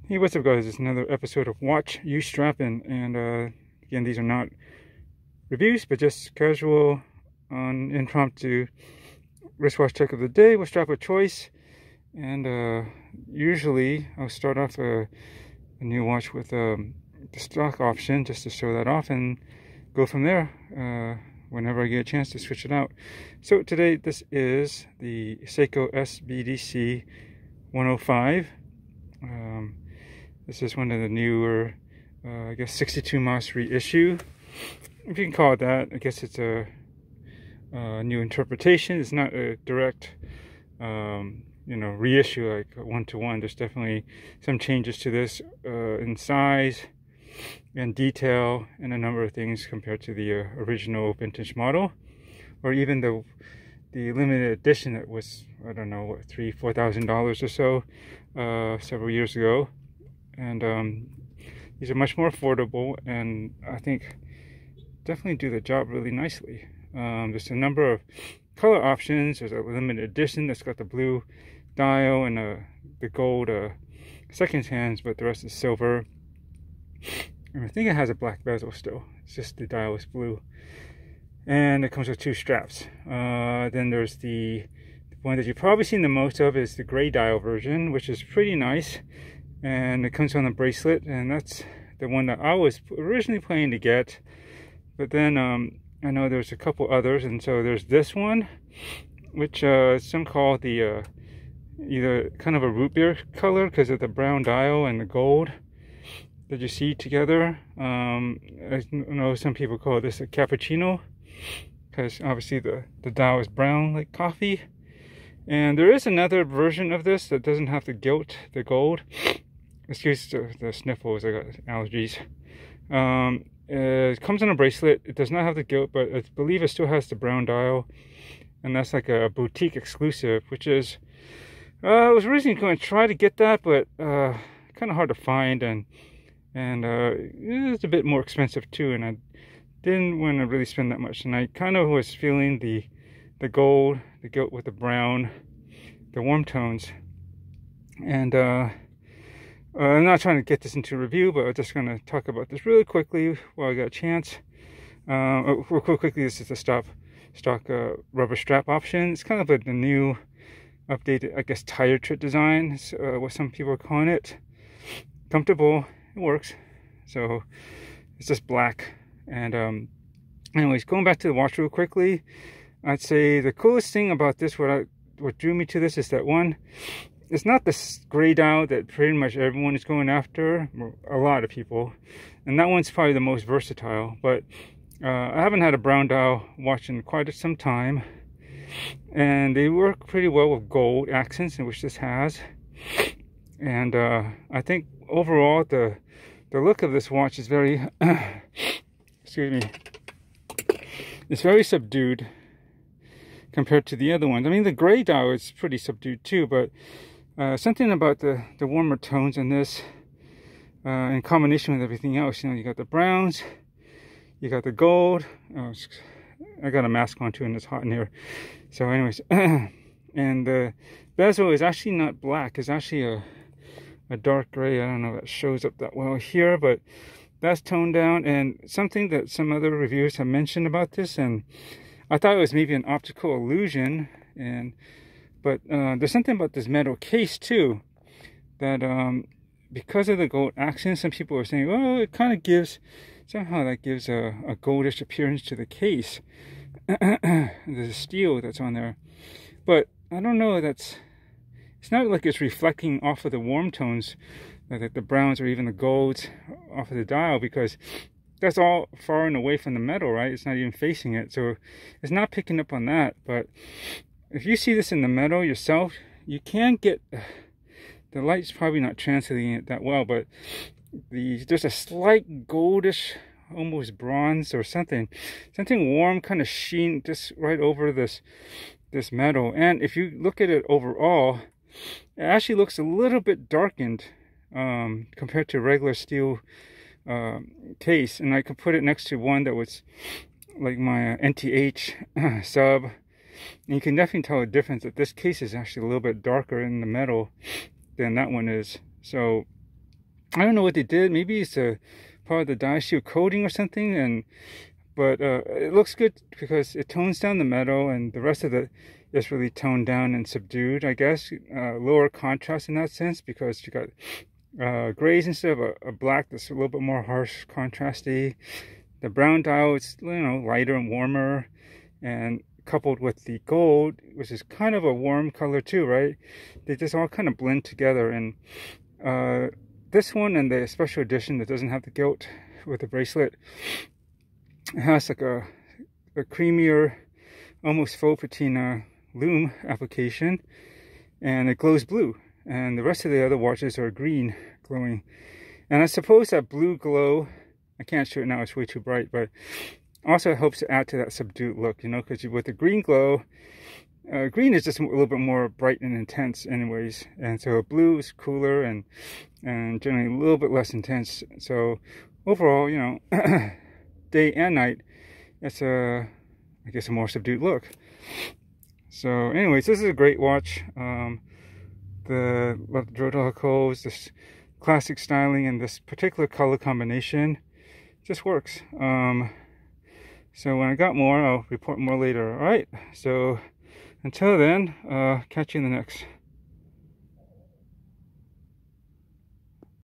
Hey, what's up guys? It's another episode of Watch You Strappin, and again, these are not reviews but just casual impromptu wristwatch check of the day with strap of choice. And usually I'll start off a new watch with the stock option just to show that off and go from there whenever I get a chance to switch it out. So today this is the Seiko SBDC105. This is one of the newer, I guess 62 mouse reissue, if you can call it that. I guess it's a new interpretation. It's not a direct, reissue like one-to-one. There's definitely some changes to this in size and detail and a number of things compared to the original vintage model, or even the limited edition that was, I don't know, what, $3,000-$4,000 or so several years ago. And these are much more affordable, and I think definitely do the job really nicely. There's a number of color options. There's a limited edition that's got the blue dial and the gold second hands, but the rest is silver. And I think it has a black bezel still. It's just the dial is blue. And it comes with two straps. Then there's the one that you've probably seen the most of is the gray dial version, which is pretty nice. And it comes on a bracelet, and that's the one that I was originally planning to get. But then I know there's a couple others, and so there's this one, which some call the either kind of a root beer color because of the brown dial and the gold that you see together. I know some people call this a cappuccino because obviously the dial is brown like coffee. And there is another version of this that doesn't have the gilt, the gold. Excuse the sniffles, I got allergies. It comes on a bracelet. It does not have the gilt, but I believe it still has the brown dial. And that's like a boutique exclusive, which is, I was originally going to try to get that, but kind of hard to find, and it's a bit more expensive too, and I didn't want to really spend that much. And I kind of was feeling the gold, the gilt with the brown, the warm tones. And I'm not trying to get this into a review, but I'm just going to talk about this really quickly while I got a chance. Real quickly, this is the stock rubber strap option. It's kind of the new, updated, I guess, tire tread design, what some people are calling it. Comfortable, it works. So it's just black. And anyways, going back to the watch real quickly, I'd say the coolest thing about this, what drew me to this, is that one, it's not this gray dial that pretty much everyone is going after, a lot of people, and that one's probably the most versatile. But I haven't had a brown dial watch in quite some time, and they work pretty well with gold accents, which this has. And I think overall the look of this watch is very excuse me, it's very subdued compared to the other ones. I mean, the gray dial is pretty subdued too, but something about the warmer tones in this, in combination with everything else. You know, you got the browns, you got the gold. Oh, I got a mask on too, and it's hot in here. So, anyways, and the bezel is actually not black. It's actually a dark gray. I don't know if that shows up that well here, but that's toned down. And something that some other reviewers have mentioned about this, and I thought it was maybe an optical illusion, but there's something about this metal case too, that because of the gold accents, some people are saying, oh, it kind of gives, somehow that gives a goldish appearance to the case, the steel that's on there. But I don't know, it's not like it's reflecting off of the warm tones, like the browns or even the golds off of the dial, because that's all far and away from the metal, right? It's not even facing it, so it's not picking up on that. But if you see this in the metal yourself, you can get, the light's probably not translating it that well, but there's a slight goldish, almost bronze or something warm kind of sheen just right over this metal. And if you look at it overall, it actually looks a little bit darkened compared to regular steel case. And I could put it next to one that was like my NTH sub, and you can definitely tell a difference that this case is actually a little bit darker in the metal than that one is. So I don't know what they did. Maybe it's a part of the die shield coating or something, but it looks good because it tones down the metal, and the rest of it is really toned down and subdued, I guess. Lower contrast in that sense, because you got grays instead of a black that's a little bit more harsh, contrasty. The brown dial is, you know, lighter and warmer, and coupled with the gold, which is kind of a warm color too, right? They just all kind of blend together. And this one and the special edition that doesn't have the gilt with the bracelet, it has like a creamier, almost faux patina lume application, and it glows blue. And the rest of the other watches are green glowing. And I suppose that blue glow, I can't show it now, it's way too bright, but also helps to add to that subdued look, you know, because with the green glow, green is just a little bit more bright and intense anyways, and so blue is cooler and generally a little bit less intense. So overall, you know, day and night, it's I guess a more subdued look. So anyways, this is a great watch. Love the drill holes, this classic styling, and this particular color combination just works. So when I got more, I'll report more later. All right, so until then, catch you in the next.